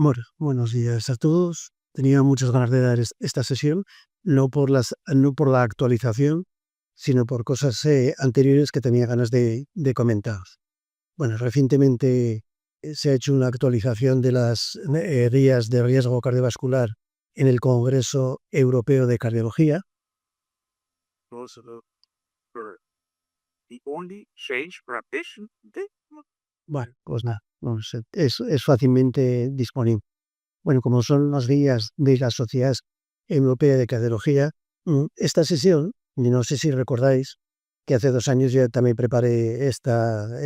Bueno, buenos días a todos. Tenía muchas ganas de dar esta sesión, no por la actualización, sino por cosas anteriores que tenía ganas de comentar. Bueno, recientemente se ha hecho una actualización de las guías de riesgo cardiovascular en el Congreso Europeo de Cardiología. Bueno, pues nada, no sé, es fácilmente disponible. Bueno, como son las guías de la Sociedad Europea de Cardiología, esta sesión, y no sé si recordáis que hace 2 años ya también preparé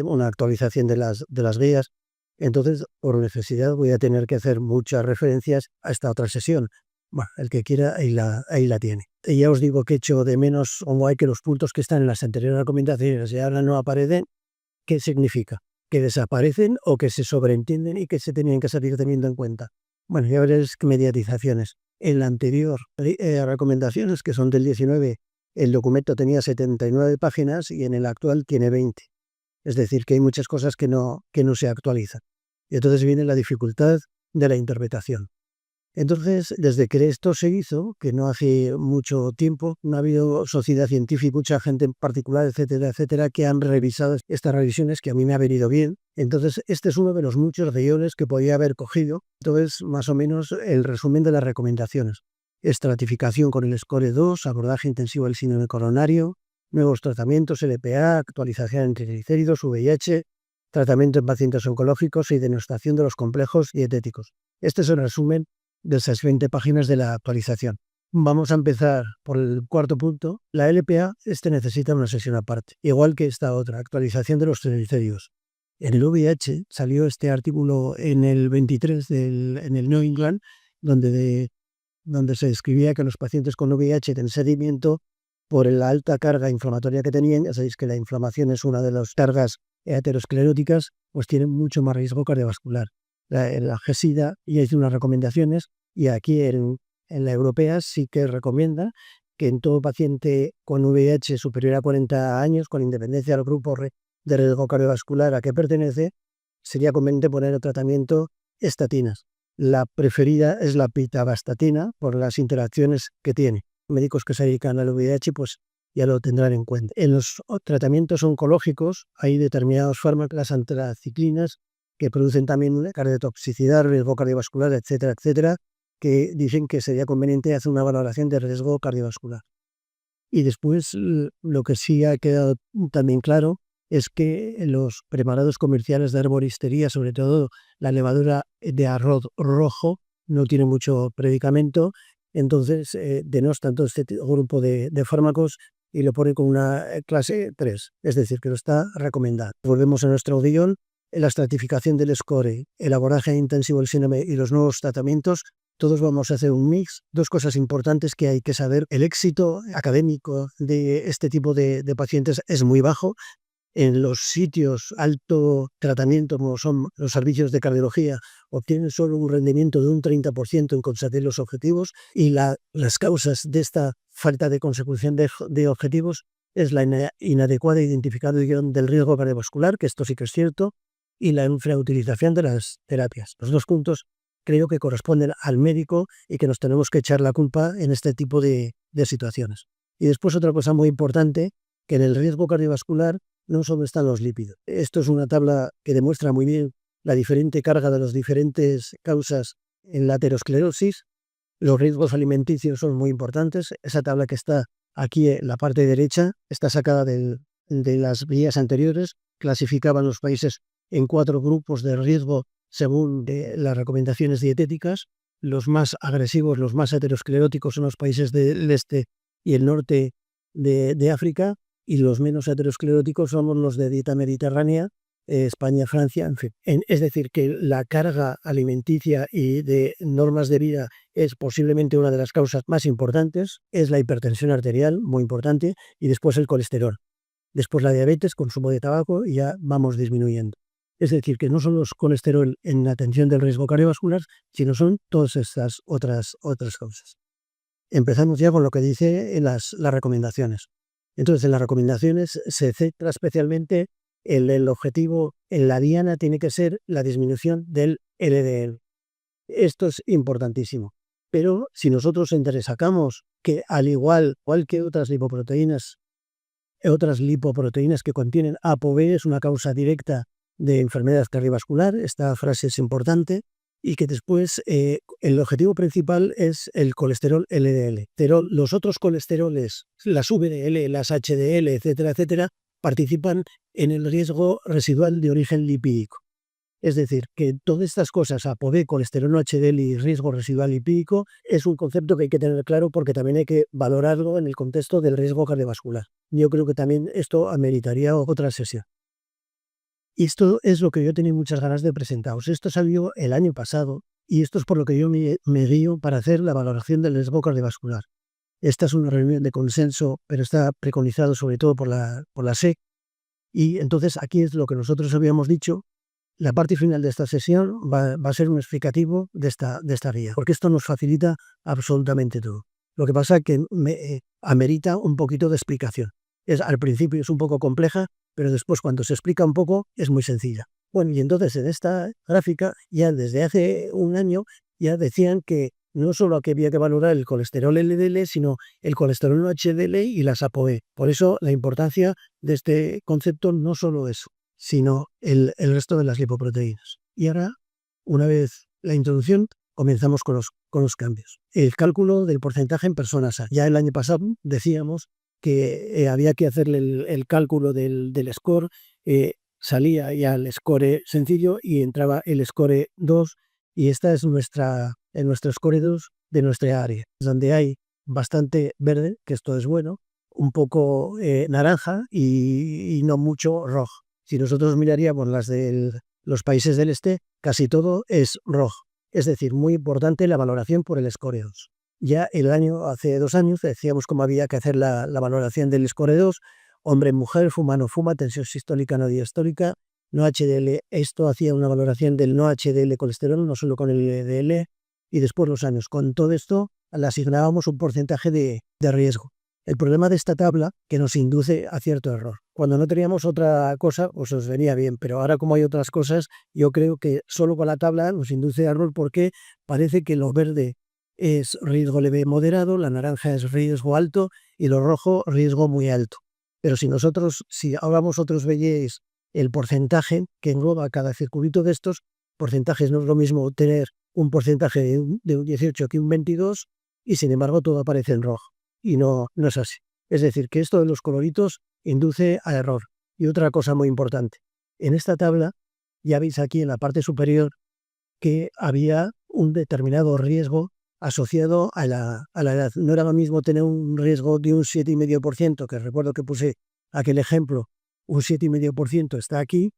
una actualización de las guías, entonces por necesidad voy a tener que hacer muchas referencias a esta otra sesión. Bueno, el que quiera ahí la tiene. Y ya os digo que echo de menos como hay que los puntos que están en las anteriores recomendaciones y ahora no aparecen. ¿Qué significa? ¿Que desaparecen o que se sobreentienden y que se tenían que seguir teniendo en cuenta? Bueno, ya veréis que mediatizaciones. En la anterior recomendaciones, que son del 19, el documento tenía 79 páginas y en el actual tiene 20. Es decir, que hay muchas cosas que no se actualizan. Y entonces viene la dificultad de la interpretación. Entonces, desde que esto se hizo, que no hace mucho tiempo, no ha habido sociedad científica, mucha gente en particular, etcétera, etcétera, que han revisado estas revisiones que a mí me ha venido bien. Entonces, este es uno de los muchos guiones que podía haber cogido. Entonces, más o menos el resumen de las recomendaciones. Estratificación con el SCORE 2, abordaje intensivo del síndrome coronario, nuevos tratamientos, LPA, actualización en triglicéridos, VIH, tratamiento en pacientes oncológicos y denostación de los complejos dietéticos. Este es el resumen de esas 20 páginas de la actualización. Vamos a empezar por el cuarto punto. La LPA necesita una sesión aparte, igual que esta otra, actualización de los triglicéridos. En el VIH salió este artículo en el 23 en el New England, donde se describía que los pacientes con VIH en seguimiento por la alta carga inflamatoria que tenían, ya sabéis que la inflamación es una de las cargas ateroscleróticas, pues tienen mucho más riesgo cardiovascular. La GESIDA ya hizo unas recomendaciones y aquí en la europea sí que recomienda que en todo paciente con VIH superior a 40 años, con independencia del grupo de riesgo cardiovascular a que pertenece, sería conveniente poner el tratamiento estatinas. La preferida es la pitavastatina por las interacciones que tiene. Médicos que se dedican al VIH pues ya lo tendrán en cuenta. En los tratamientos oncológicos hay determinados fármacos, las antraciclinas, que producen también cardiotoxicidad, riesgo cardiovascular, etcétera, etcétera, que dicen que sería conveniente hacer una valoración de riesgo cardiovascular. Y después lo que sí ha quedado también claro es que los preparados comerciales de herboristería, sobre todo la levadura de arroz rojo, no tiene mucho predicamento, entonces denostan todo este grupo de fármacos y lo pone con una clase 3, es decir, que lo está recomendado. Volvemos a nuestro guión. La estratificación del SCORE, el abordaje intensivo del síndrome y los nuevos tratamientos, todos vamos a hacer un mix. Dos cosas importantes que hay que saber. El éxito académico de este tipo de pacientes es muy bajo. En los sitios alto tratamiento, como son los servicios de cardiología, obtienen solo un rendimiento de un 30% en conseguir los objetivos y las causas de esta falta de consecución de objetivos es la inadecuada identificación del riesgo cardiovascular, que esto sí que es cierto, y la infrautilización de las terapias. Los dos puntos creo que corresponden al médico y que nos tenemos que echar la culpa en este tipo de situaciones. Y después otra cosa muy importante, que en el riesgo cardiovascular no solo están los lípidos. Esto es una tabla que demuestra muy bien la diferente carga de las diferentes causas en la aterosclerosis. Los riesgos alimenticios son muy importantes. Esa tabla que está aquí en la parte derecha está sacada de las guías anteriores. Clasificaban los países en 4 grupos de riesgo según las recomendaciones dietéticas. Los más agresivos, los más ateroscleróticos son los países del este y el norte de África, y los menos ateroscleróticos somos los de dieta mediterránea, España, Francia, en fin. Es decir, que la carga alimenticia y de normas de vida es posiblemente una de las causas más importantes, es la hipertensión arterial, muy importante, y después el colesterol. Después la diabetes, consumo de tabaco, y ya vamos disminuyendo. Es decir, que no son los colesterol en la atención del riesgo cardiovascular, sino son todas estas otras causas. Empezamos ya con lo que dice en las recomendaciones. Entonces, en las recomendaciones se centra especialmente el objetivo en la diana tiene que ser la disminución del LDL. Esto es importantísimo. Pero si nosotros entresacamos que al igual que otras lipoproteínas que contienen ApoB es una causa directa de enfermedad cardiovascular, esta frase es importante, y que después el objetivo principal es el colesterol LDL. Pero los otros colesteroles, las VDL, las HDL, etcétera, etcétera, participan en el riesgo residual de origen lipídico. Es decir, que todas estas cosas, ApoB, colesterol no HDL y riesgo residual lipídico, es un concepto que hay que tener claro porque también hay que valorarlo en el contexto del riesgo cardiovascular. Yo creo que también esto ameritaría otra sesión. Y esto es lo que yo tenía muchas ganas de presentaros. Esto salió el año pasado y esto es por lo que yo me guío para hacer la valoración del riesgo cardiovascular. Esta es una reunión de consenso, pero está preconizado sobre todo por la SEC. Y entonces aquí es lo que nosotros habíamos dicho. La parte final de esta sesión va a ser un explicativo de esta guía, porque esto nos facilita absolutamente todo. Lo que pasa es que amerita un poquito de explicación. Al principio es un poco compleja, pero después cuando se explica un poco es muy sencilla. Bueno, y entonces en esta gráfica ya desde hace un año ya decían que no solo que había que valorar el colesterol LDL, sino el colesterol no HDL y las ApoB. Por eso la importancia de este concepto no solo eso, sino el resto de las lipoproteínas. Y ahora, una vez la introducción, comenzamos con los cambios. El cálculo del porcentaje en personas sanas. Ya el año pasado decíamos que había que hacerle el cálculo del score, salía ya el score sencillo y entraba el score 2, y esta es nuestro score 2 de nuestra área, donde hay bastante verde, que esto es bueno, un poco naranja y no mucho rojo. Si nosotros miraríamos las de los países del este, casi todo es rojo. Es decir, muy importante la valoración por el score 2. Ya hace 2 años decíamos cómo había que hacer la valoración del score 2, hombre, mujer, fuma, no fuma, tensión sistólica, no diastólica, no HDL. Esto hacía una valoración del no HDL colesterol, no solo con el LDL, y después los años. Con todo esto le asignábamos un porcentaje de riesgo. El problema de esta tabla que nos induce a cierto error. Cuando no teníamos otra cosa, pues os venía bien, pero ahora como hay otras cosas, yo creo que solo con la tabla nos induce a error porque parece que lo verde es riesgo leve moderado, la naranja es riesgo alto y lo rojo riesgo muy alto. Pero si ahora vosotros veis el porcentaje que engloba cada circulito de estos porcentajes, no es lo mismo tener un porcentaje de un 18 que un 22 y sin embargo todo aparece en rojo. Y no es así. Es decir, que esto de los coloritos induce a error. Y otra cosa muy importante, en esta tabla ya veis aquí en la parte superior que había un determinado riesgo asociado a la edad. No era lo mismo tener un riesgo de un 7,5%, que recuerdo que puse aquel ejemplo, un 7,5% está aquí,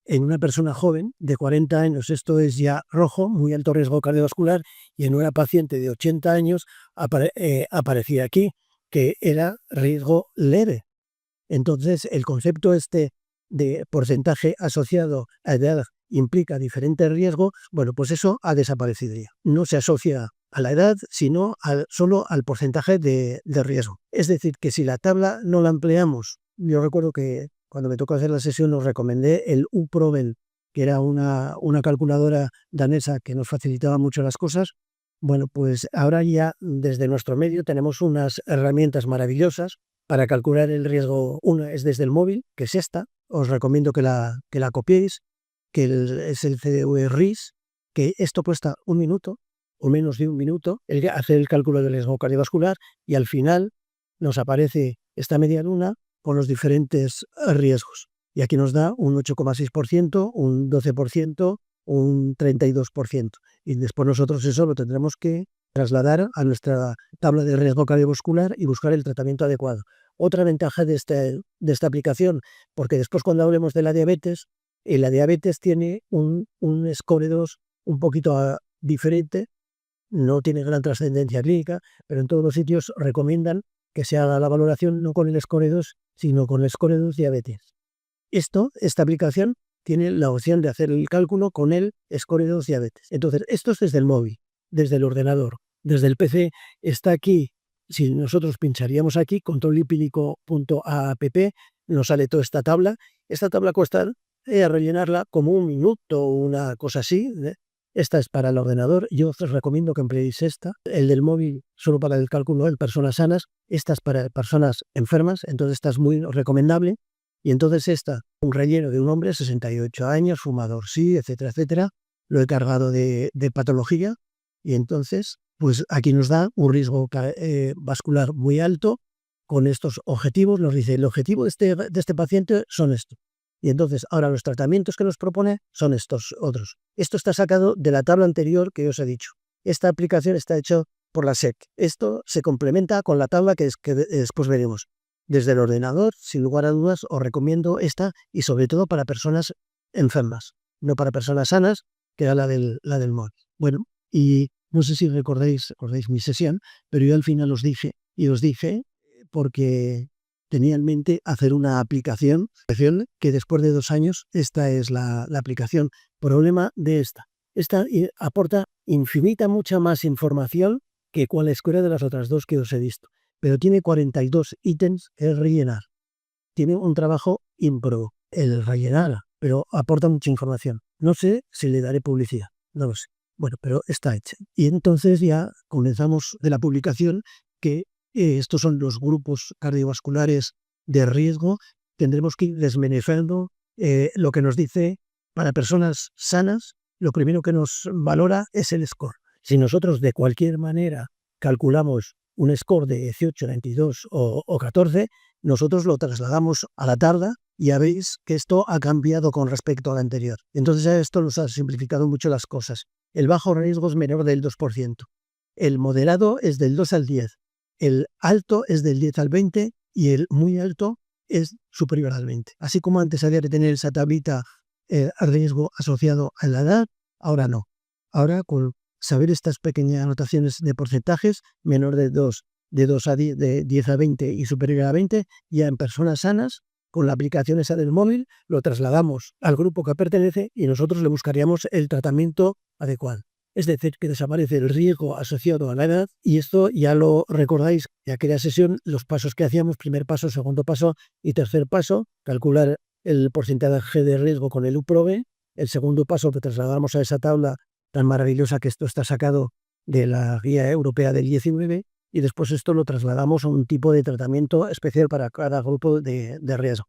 en una persona joven de 40 años esto es ya rojo, muy alto riesgo cardiovascular, y en una paciente de 80 años aparecía aquí, que era riesgo leve. Entonces, el concepto este de porcentaje asociado a edad implica diferente riesgo, bueno, pues eso ha desaparecido ya. No se asocia a la edad, sino solo al porcentaje de riesgo. Es decir, que si la tabla no la empleamos, yo recuerdo que cuando me tocó hacer la sesión os recomendé el uProven, que era una calculadora danesa que nos facilitaba mucho las cosas. Bueno, pues ahora ya desde nuestro medio tenemos unas herramientas maravillosas para calcular el riesgo. Una es desde el móvil, que es esta. Os recomiendo que la copiéis, que es el CDV RIS, que esto cuesta 1 minuto o menos de 1 minuto, hacer el cálculo del riesgo cardiovascular, y al final nos aparece esta media luna con los diferentes riesgos. Y aquí nos da un 8,6%, un 12%, un 32%. Y después nosotros eso lo tendremos que trasladar a nuestra tabla de riesgo cardiovascular y buscar el tratamiento adecuado. Otra ventaja de esta aplicación, porque después cuando hablemos de la diabetes tiene un score 2 un poquito diferente, no tiene gran trascendencia clínica, pero en todos los sitios recomiendan que se haga la valoración no con el score 2, sino con el score 2 diabetes. Esta aplicación tiene la opción de hacer el cálculo con el score 2 diabetes. Entonces, esto es desde el móvil, desde el ordenador, desde el PC, está aquí. Si nosotros pincharíamos aquí, controllipídico.app, nos sale toda esta tabla. Esta tabla cuesta rellenarla como 1 minuto o una cosa así, Esta es para el ordenador. Yo os recomiendo que empleéis esta. El del móvil solo para el cálculo en personas sanas. Esta es para personas enfermas, entonces esta es muy recomendable. Y entonces esta, un relleno de un hombre, 68 años, fumador, sí, etcétera, etcétera. Lo he cargado de patología y entonces, pues aquí nos da un riesgo vascular muy alto con estos objetivos. Nos dice, el objetivo de este paciente son estos. Y entonces, ahora los tratamientos que nos propone son estos otros. Esto está sacado de la tabla anterior que os he dicho. Esta aplicación está hecha por la SEC. Esto se complementa con la tabla que después veremos. Desde el ordenador, sin lugar a dudas, os recomiendo esta y sobre todo para personas enfermas, no para personas sanas, que era la del móvil. Bueno, y no sé si recordáis mi sesión, pero yo al final os dije porque tenía en mente hacer una aplicación que después de 2 años, esta es la aplicación. Problema de esta. Esta aporta mucha más información que cualesquiera de las otras dos que os he visto, pero tiene 42 ítems que rellenar. Tiene un trabajo ímprobo el rellenar, pero aporta mucha información. No sé si le daré publicidad, no lo sé. Bueno, pero está hecha. Y entonces ya comenzamos de la publicación que estos son los grupos cardiovasculares de riesgo. Tendremos que ir desmenuzando lo que nos dice para personas sanas. Lo primero que nos valora es el score. Si nosotros de cualquier manera calculamos un score de 18, 22 o 14, nosotros lo trasladamos a la tabla y ya veis que esto ha cambiado con respecto al anterior. Entonces esto nos ha simplificado mucho las cosas. El bajo riesgo es menor del 2%. El moderado es del 2 al 10. El alto es del 10 al 20 y el muy alto es superior al 20. Así como antes había que tener esa tablita al riesgo asociado a la edad, ahora no. Ahora con saber estas pequeñas anotaciones de porcentajes, menor de 2 a 10, de 10 a 20 y superior a 20, ya en personas sanas, con la aplicación esa del móvil, lo trasladamos al grupo que pertenece y nosotros le buscaríamos el tratamiento adecuado. Es decir, que desaparece el riesgo asociado a la edad y esto ya lo recordáis de aquella sesión, los pasos que hacíamos, primer paso, segundo paso y tercer paso, calcular el porcentaje de riesgo con el UPROVE, el segundo paso que trasladamos a esa tabla tan maravillosa que esto está sacado de la guía europea del 19 y después esto lo trasladamos a un tipo de tratamiento especial para cada grupo de riesgo.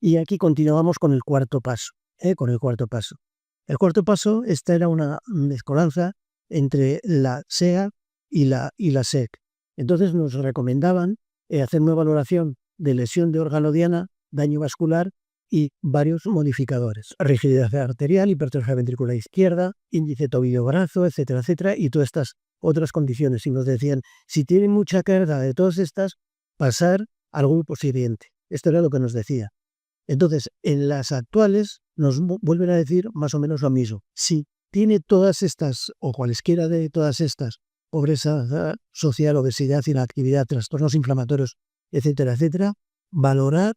Y aquí continuamos con el cuarto paso, El cuarto paso, esta era una mezcolanza entre la SEA y la SEC. Entonces nos recomendaban hacer una valoración de lesión de órgano diana, daño vascular y varios modificadores. Rigidez arterial, hipertrofia ventricular izquierda, índice tobillo-brazo, etcétera, etcétera, y todas estas otras condiciones. Y nos decían, si tienen mucha carga de todas estas, pasar al grupo siguiente. Esto era lo que nos decía. Entonces, en las actuales nos vuelven a decir más o menos lo mismo. Si tiene todas estas, o cualesquiera de todas estas, pobreza social, obesidad, inactividad, trastornos inflamatorios, etcétera, etcétera, valorar,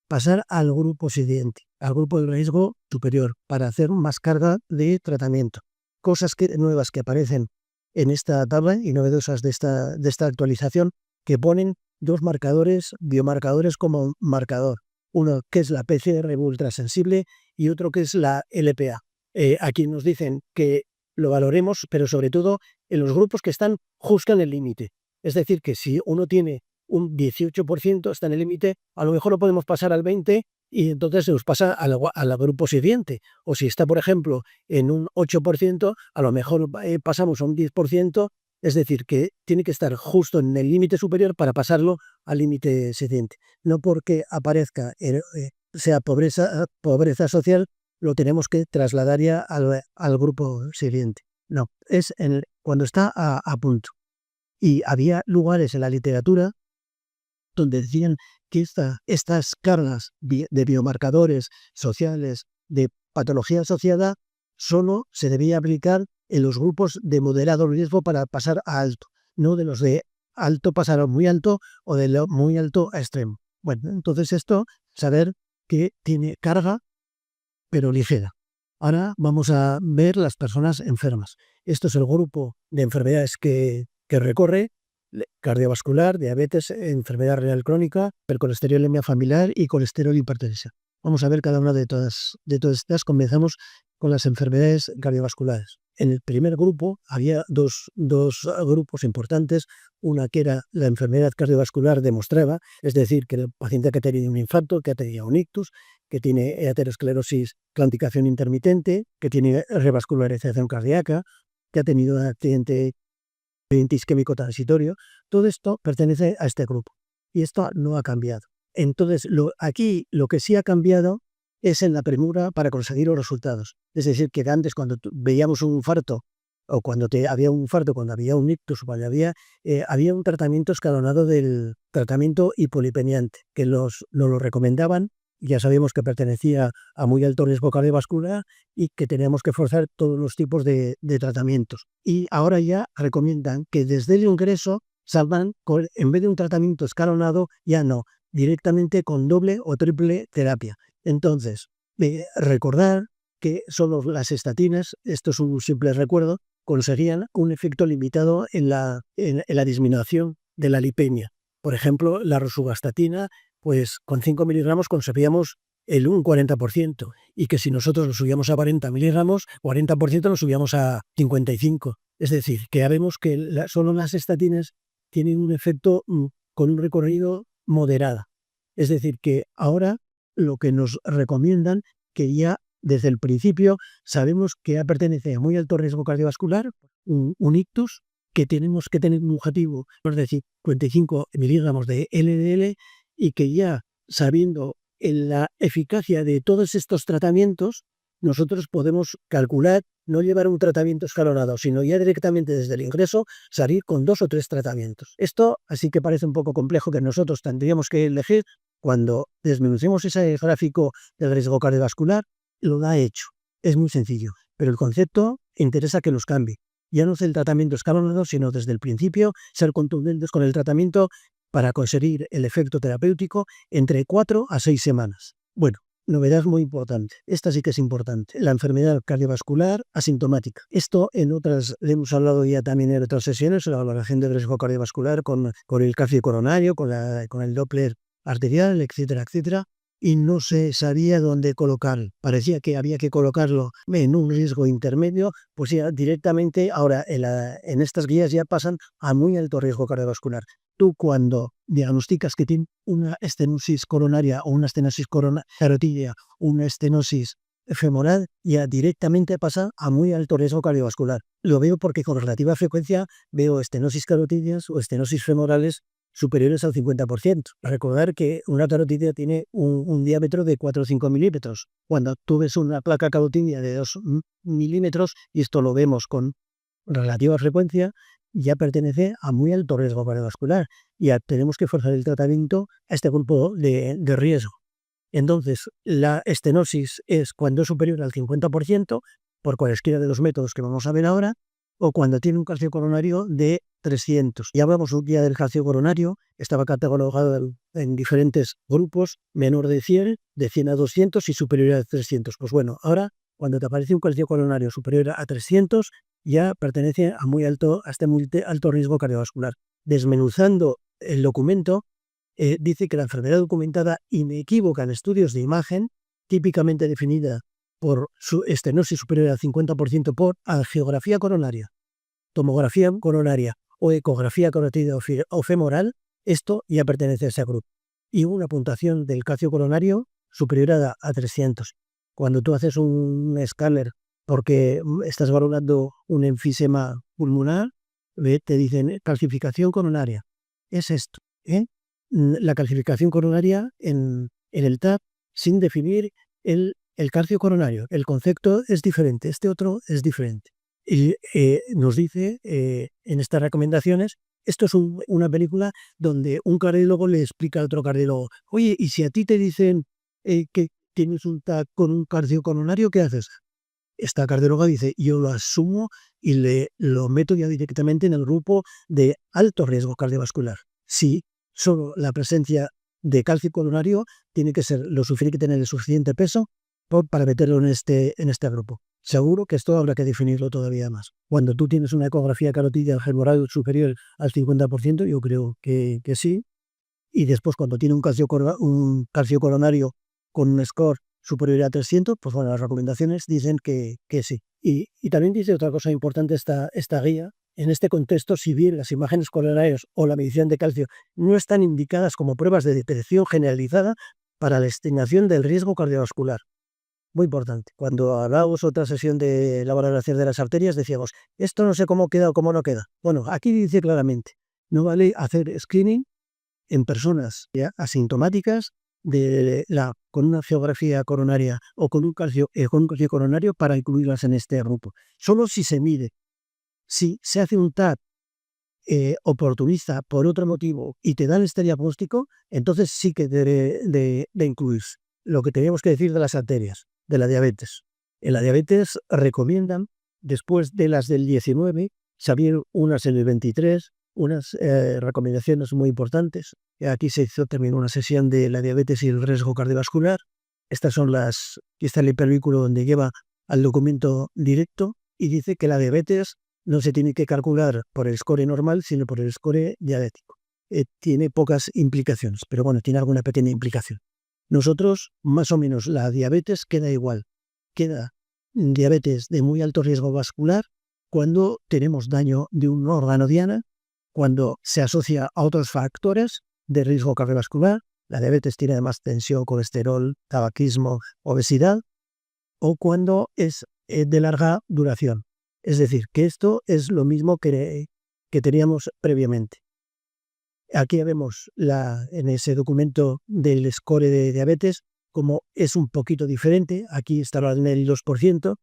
pasar al grupo siguiente, al grupo de riesgo superior, para hacer más carga de tratamiento. Cosas nuevas que aparecen en esta tabla y novedosas de esta actualización, que ponen 2 marcadores, biomarcadores como marcador. Uno que es la PCR ultrasensible y otro que es la LPA. Aquí nos dicen que lo valoremos, pero sobre todo en los grupos que están justo en el límite. Es decir, que si uno tiene un 18%, está en el límite, a lo mejor lo podemos pasar al 20% y entonces se nos pasa al grupo siguiente. O si está, por ejemplo, en un 8%, a lo mejor pasamos a un 10%, es decir, que tiene que estar justo en el límite superior para pasarlo al límite siguiente. No porque aparezca, sea pobreza social, lo tenemos que trasladar ya al grupo siguiente. No, es cuando está a punto. Y había lugares en la literatura donde decían que estas cargas de biomarcadores sociales, de patología asociada, solo se debía aplicar en los grupos de moderado riesgo para pasar a alto, no de los de alto pasar a muy alto o de lo muy alto a extremo. Bueno, entonces esto, saber que tiene carga, pero ligera. Ahora vamos a ver las personas enfermas. Esto es el grupo de enfermedades que recorre: cardiovascular, diabetes, enfermedad renal crónica, hipercolesterolemia familiar y colesterol hipertensión. Vamos a ver cada una de todas estas. Comenzamos con las enfermedades cardiovasculares. En el primer grupo había dos grupos importantes, una que era la enfermedad cardiovascular demostrada, es decir, que el paciente que ha tenido un infarto, que ha tenido un ictus, que tiene aterosclerosis, claudicación intermitente, que tiene revascularización cardíaca, que ha tenido un accidente isquémico transitorio, todo esto pertenece a este grupo y esto no ha cambiado. Entonces, aquí lo que sí ha cambiado es en la premura para conseguir los resultados. Es decir, que antes cuando veíamos un infarto o cuando había un infarto, cuando había un ictus o cuando había un tratamiento escalonado del tratamiento hipolipemiante, que nos lo recomendaban. Ya sabíamos que pertenecía a muy alto riesgo cardiovascular y que teníamos que forzar todos los tipos de tratamientos. Y ahora ya recomiendan que desde el ingreso salgan, en vez de un tratamiento escalonado, ya no, directamente con doble o triple terapia. Entonces, recordar que solo las estatinas, esto es un simple recuerdo, conseguían un efecto limitado en la disminución de la lipemia. Por ejemplo, la rosuvastatina, pues con 5 miligramos conseguíamos un 40%, y que si nosotros lo subíamos a 40 miligramos, 40% lo subíamos a 55. Es decir, que ya vemos que solo las estatinas tienen un efecto con un recorrido moderado. Es decir, que ahora lo que nos recomiendan, que ya desde el principio sabemos que ya pertenece a muy alto riesgo cardiovascular, un ictus, que tenemos que tener un objetivo de 55 miligramos de LDL y que ya sabiendo la eficacia de todos estos tratamientos, nosotros podemos calcular, no llevar un tratamiento escalonado, sino ya directamente desde el ingreso salir con 2 o 3 tratamientos. Esto así que parece un poco complejo, que nosotros tendríamos que elegir. Cuando disminuimos ese gráfico del riesgo cardiovascular, lo da hecho. Es muy sencillo, pero el concepto interesa que nos cambie. Ya no es el tratamiento escalonado, sino desde el principio ser contundentes con el tratamiento para conseguir el efecto terapéutico entre 4 a 6 semanas. Bueno, novedad muy importante. Esta sí que es importante. La enfermedad cardiovascular asintomática. Esto en otras, le hemos hablado ya también en otras sesiones, la valoración del riesgo cardiovascular con el calcio coronario, con el Doppler arterial, etcétera, etcétera, y no se sabía dónde colocarlo. Parecía que había que colocarlo en un riesgo intermedio, pues ya directamente ahora en estas guías ya pasan a muy alto riesgo cardiovascular. Tú cuando diagnosticas que tienes una estenosis coronaria o una estenosis carotidia, una estenosis femoral, ya directamente pasa a muy alto riesgo cardiovascular. Lo veo porque con relativa frecuencia veo estenosis carotidias o estenosis femorales superiores al 50%. Recordar que una carotidia tiene un diámetro de 4 o 5 milímetros. Cuando tú ves una placa carotidia de 2 milímetros, y esto lo vemos con relativa frecuencia, ya pertenece a muy alto riesgo cardiovascular. Ya tenemos que forzar el tratamiento a este grupo de riesgo. Entonces, la estenosis es cuando es superior al 50%, por cualesquiera de los métodos que vamos a ver ahora, o cuando tiene un calcio coronario de 300. Ya hablamos un día del calcio coronario, estaba catalogado en diferentes grupos, menor de 100, de 100 a 200 y superior a 300. Pues bueno, ahora cuando te aparece un calcio coronario superior a 300, ya pertenece a este muy alto riesgo cardiovascular. Desmenuzando el documento, dice que la enfermedad documentada inequívoca en estudios de imagen, típicamente definida por su estenosis superior al 50% por angiografía coronaria, tomografía coronaria o ecografía carotidia o femoral, esto ya pertenece a ese grupo. Y una puntuación del calcio coronario superior a 300. Cuando tú haces un escáner porque estás valorando un enfisema pulmonar, te dicen calcificación coronaria. Es esto. La calcificación coronaria en el TAP sin definir el calcio coronario. El concepto es diferente, este otro es diferente. Y nos dice en estas recomendaciones, esto es una película donde un cardiólogo le explica a otro cardiólogo, oye, y si a ti te dicen que tienes un TAC con un calcio coronario, ¿qué haces? Esta cardióloga dice, yo lo asumo y lo meto ya directamente en el grupo de alto riesgo cardiovascular. Sí, solo la presencia de calcio coronario tiene que tener el suficiente peso para meterlo en este grupo. Seguro que esto habrá que definirlo todavía más. Cuando tú tienes una ecografía carotidia femoral superior al 50%, yo creo que sí. Y después cuando tiene un calcio coronario con un score superior a 300, pues bueno, las recomendaciones dicen que sí. Y también dice otra cosa importante esta guía. En este contexto, si bien las imágenes coronarias o la medición de calcio no están indicadas como pruebas de detección generalizada para la estimación del riesgo cardiovascular. Muy importante. Cuando hablábamos otra sesión de la valoración de las arterias, decíamos, esto no sé cómo queda o cómo no queda. Bueno, aquí dice claramente, no vale hacer screening en personas ya asintomáticas con una geografía coronaria o con un calcio coronario para incluirlas en este grupo. Solo si se mide. Si se hace un TAC oportunista por otro motivo y te dan este diagnóstico, entonces sí que debe de incluirse. Lo que teníamos que decir de las arterias, de la diabetes. En la diabetes recomiendan, después de las del 19, salieron unas en el 23, unas recomendaciones muy importantes. Aquí se hizo también una sesión de la diabetes y el riesgo cardiovascular. Estas son las, aquí está el hipervínculo donde lleva al documento directo y dice que la diabetes no se tiene que calcular por el score normal, sino por el score diabético. Tiene pocas implicaciones, pero bueno, tiene alguna pequeña implicación. Nosotros, más o menos, la diabetes queda igual. Queda diabetes de muy alto riesgo vascular cuando tenemos daño de un órgano diana, cuando se asocia a otros factores de riesgo cardiovascular. La diabetes tiene además tensión, colesterol, tabaquismo, obesidad, o cuando es de larga duración. Es decir, que esto es lo mismo que teníamos previamente. Aquí vemos en ese documento del score de diabetes como es un poquito diferente. Aquí estará en el 2%,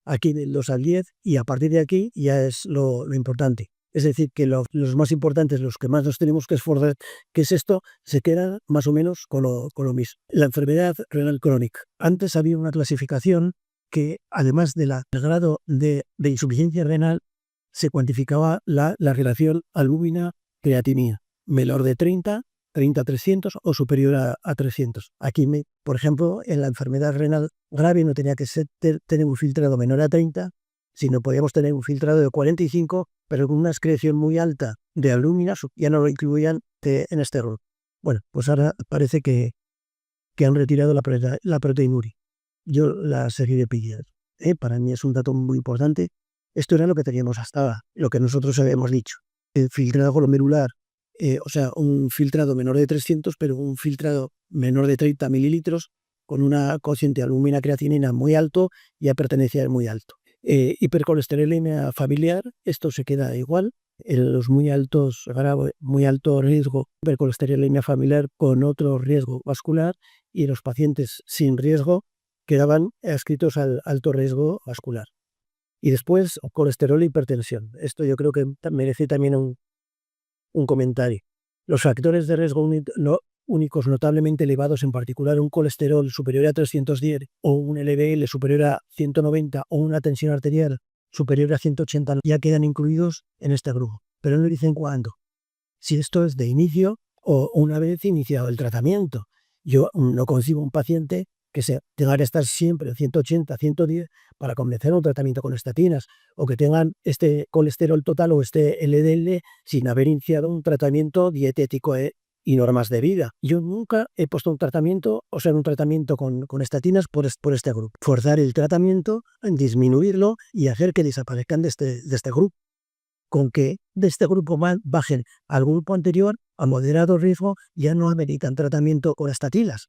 aquí del 2 al 10, y a partir de aquí ya es lo importante. Es decir, que los más importantes, los que más nos tenemos que esforzar, que es esto, se quedan más o menos con lo mismo. La enfermedad renal crónica. Antes había una clasificación que, además del grado de insuficiencia renal, se cuantificaba la relación albúmina-creatinina. Menor de 30 a 300 o superior a 300. Aquí, por ejemplo, en la enfermedad renal grave no tenía que tener un filtrado menor a 30, sino podíamos tener un filtrado de 45, pero con una excreción muy alta de albúmina, ya no lo incluían en este rol. Bueno, pues ahora parece que han retirado la proteinuria. Yo la seguiré pidiendo. Para mí es un dato muy importante. Esto era lo que teníamos hasta ahora, lo que nosotros habíamos dicho. El filtrado glomerular, o sea, un filtrado menor de 300, pero un filtrado menor de 30 mililitros con una cociente de albúmina creatinina muy alto y hipertensión muy alto. Hipercolesterolemia familiar, esto se queda igual. En los muy alto riesgo, hipercolesterolemia familiar con otro riesgo vascular, y los pacientes sin riesgo quedaban adscritos al alto riesgo vascular. Y después, colesterol e hipertensión. Esto yo creo que merece también un comentario. Los factores de riesgo únicos notablemente elevados, en particular un colesterol superior a 310 o un LDL superior a 190 o una tensión arterial superior a 180, ya quedan incluidos en este grupo. Pero no dicen cuándo. Si esto es de inicio o una vez iniciado el tratamiento. Yo no concibo un paciente que tenga que estar siempre 180, 110 para comenzar un tratamiento con estatinas, o que tengan este colesterol total o este LDL sin haber iniciado un tratamiento dietético y normas de vida. Yo nunca he puesto un tratamiento con estatinas por este grupo. Forzar el tratamiento, disminuirlo y hacer que desaparezcan de este grupo. Con que de este grupo bajen al grupo anterior, a moderado riesgo, ya no ameritan tratamiento con estatinas.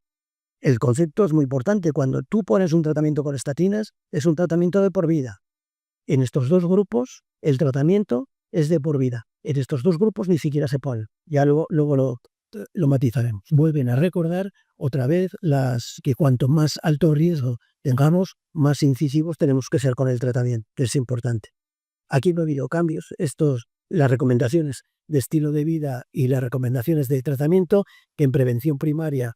El concepto es muy importante. Cuando tú pones un tratamiento con estatinas, es un tratamiento de por vida. En estos dos grupos, el tratamiento es de por vida. En estos dos grupos ni siquiera se pone. Ya luego lo matizaremos. Vuelven a recordar otra vez que cuanto más alto riesgo tengamos, más incisivos tenemos que ser con el tratamiento, que es importante. Aquí no ha habido cambios. Las recomendaciones de estilo de vida y las recomendaciones de tratamiento, que en prevención primaria,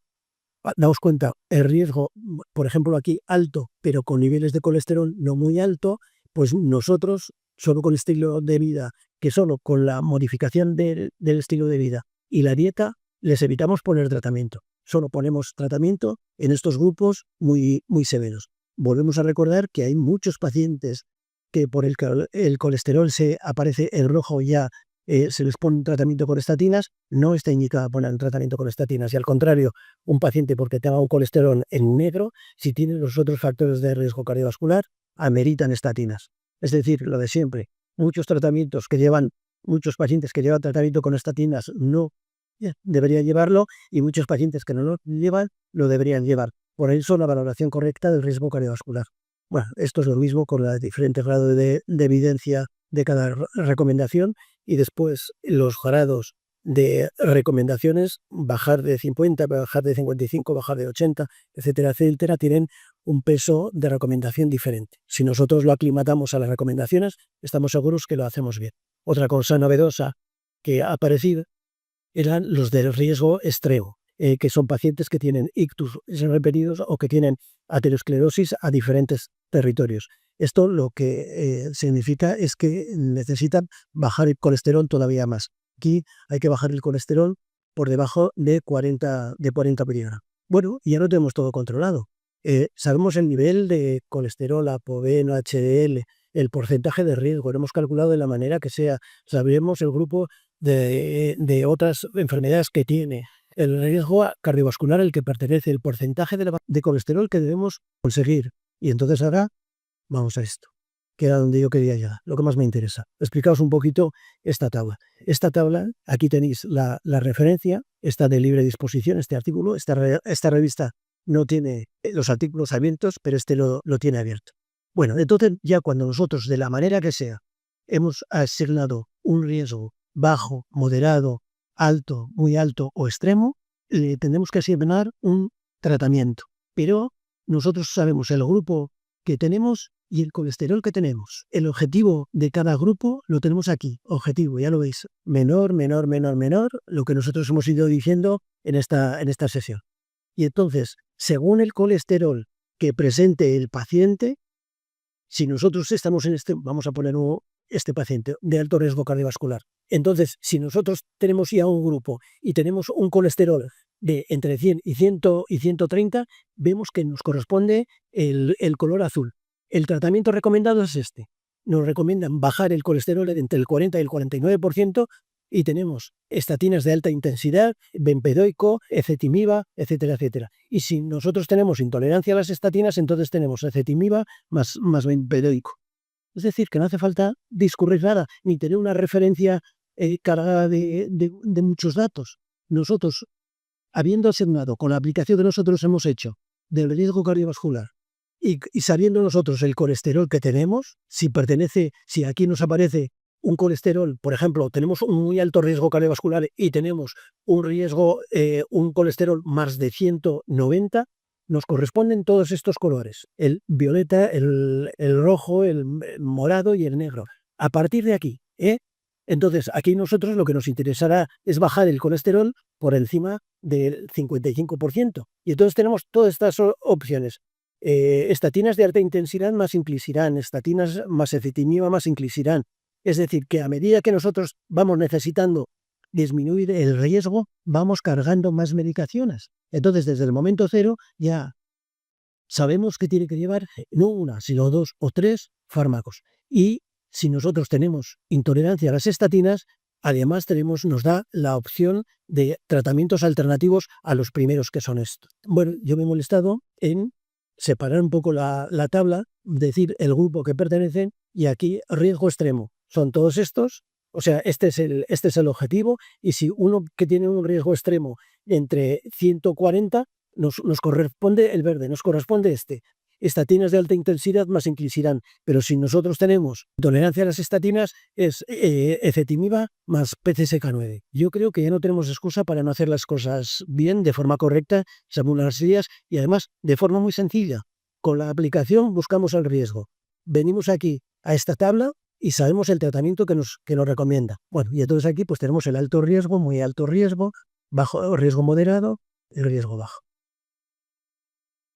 daos cuenta, el riesgo, por ejemplo aquí alto, pero con niveles de colesterol no muy alto, pues nosotros, solo con estilo de vida, que solo con la modificación del estilo de vida y la dieta, les evitamos poner tratamiento. Solo ponemos tratamiento en estos grupos muy, muy severos. Volvemos a recordar que hay muchos pacientes que por el colesterol se aparece en rojo ya se les pone un tratamiento con estatinas, no está indicado poner un tratamiento con estatinas. Y al contrario, un paciente porque tenga un colesterol en negro, si tiene los otros factores de riesgo cardiovascular, ameritan estatinas. Es decir, lo de siempre. Muchos pacientes que llevan tratamiento con estatinas no deberían llevarlo, y muchos pacientes que no lo llevan lo deberían llevar. Por eso la valoración correcta del riesgo cardiovascular. Bueno, esto es lo mismo con los diferentes grados de evidencia de cada recomendación, y después los grados de recomendaciones, bajar de 50, bajar de 55, bajar de 80, etcétera, etcétera, tienen un peso de recomendación diferente. Si nosotros lo aclimatamos a las recomendaciones, estamos seguros que lo hacemos bien. Otra cosa novedosa que ha aparecido eran los del riesgo extremo, que son pacientes que tienen ictus repetidos o que tienen aterosclerosis a diferentes territorios. Esto lo que significa es que necesitan bajar el colesterol todavía más. Aquí hay que bajar el colesterol por debajo de 40 mg. Bueno, ya lo tenemos todo controlado. Sabemos el nivel de colesterol, ApoB, HDL, el porcentaje de riesgo, lo hemos calculado de la manera que sea. Sabemos el grupo de otras enfermedades que tiene, el riesgo cardiovascular al que pertenece, el porcentaje de colesterol que debemos conseguir. Y entonces ahora vamos a esto, que era donde yo quería llegar, lo que más me interesa. Explicaos un poquito esta tabla. Esta tabla, aquí tenéis la referencia, está de libre disposición, este artículo. Esta revista no tiene los artículos abiertos, pero este lo tiene abierto. Bueno, entonces ya cuando nosotros, de la manera que sea, hemos asignado un riesgo bajo, moderado, alto, muy alto o extremo, le tenemos que asignar un tratamiento. Pero nosotros sabemos el grupo que tenemos y el colesterol que tenemos. El objetivo de cada grupo lo tenemos aquí. Objetivo, ya lo veis, menor, menor, menor, menor, lo que nosotros hemos ido diciendo en esta sesión. Y entonces, según el colesterol que presente el paciente, si nosotros estamos en vamos a poner este paciente de alto riesgo cardiovascular, entonces si nosotros tenemos ya un grupo y tenemos un colesterol de entre 100 y 130, vemos que nos corresponde el color azul. El tratamiento recomendado es este. Nos recomiendan bajar el colesterol entre el 40 y el 49%, y tenemos estatinas de alta intensidad, bempedoico, ezetimiba, etcétera, etcétera. Y si nosotros tenemos intolerancia a las estatinas, entonces tenemos ezetimiba más bempedoico. Es decir, que no hace falta discurrir nada, ni tener una referencia cargada de muchos datos. Nosotros, habiendo asignado con la aplicación que nosotros hemos hecho del riesgo cardiovascular y sabiendo nosotros el colesterol que tenemos, si aquí nos aparece un colesterol, por ejemplo, tenemos un muy alto riesgo cardiovascular y tenemos un colesterol más de 190, nos corresponden todos estos colores: el violeta, el rojo, el morado y el negro. A partir de aquí, entonces aquí nosotros lo que nos interesará es bajar el colesterol por encima del 55%. Y entonces tenemos todas estas opciones. Estatinas de alta intensidad más inclisiran, estatinas más ezetimiba más inclisiran. Es decir, que a medida que nosotros vamos necesitando disminuir el riesgo, vamos cargando más medicaciones. Entonces, desde el momento cero ya sabemos que tiene que llevar no una, sino 2 o 3 fármacos. Y si nosotros tenemos intolerancia a las estatinas, además nos da la opción de tratamientos alternativos a los primeros, que son estos. Bueno, yo me he molestado en separar un poco la tabla, decir el grupo que pertenecen, y aquí riesgo extremo. Son todos estos, o sea, este es el objetivo, y si uno que tiene un riesgo extremo entre 140, nos corresponde el verde, nos corresponde este. Estatinas de alta intensidad más inclisiran, pero si nosotros tenemos tolerancia a las estatinas, es ezetimiba más PCSK9. Yo creo que ya no tenemos excusa para no hacer las cosas bien, de forma correcta, según las guías, y además de forma muy sencilla. Con la aplicación buscamos el riesgo. Venimos aquí a esta tabla y sabemos el tratamiento que nos recomienda. Bueno, y entonces aquí pues tenemos el alto riesgo, muy alto riesgo, bajo riesgo moderado y riesgo bajo.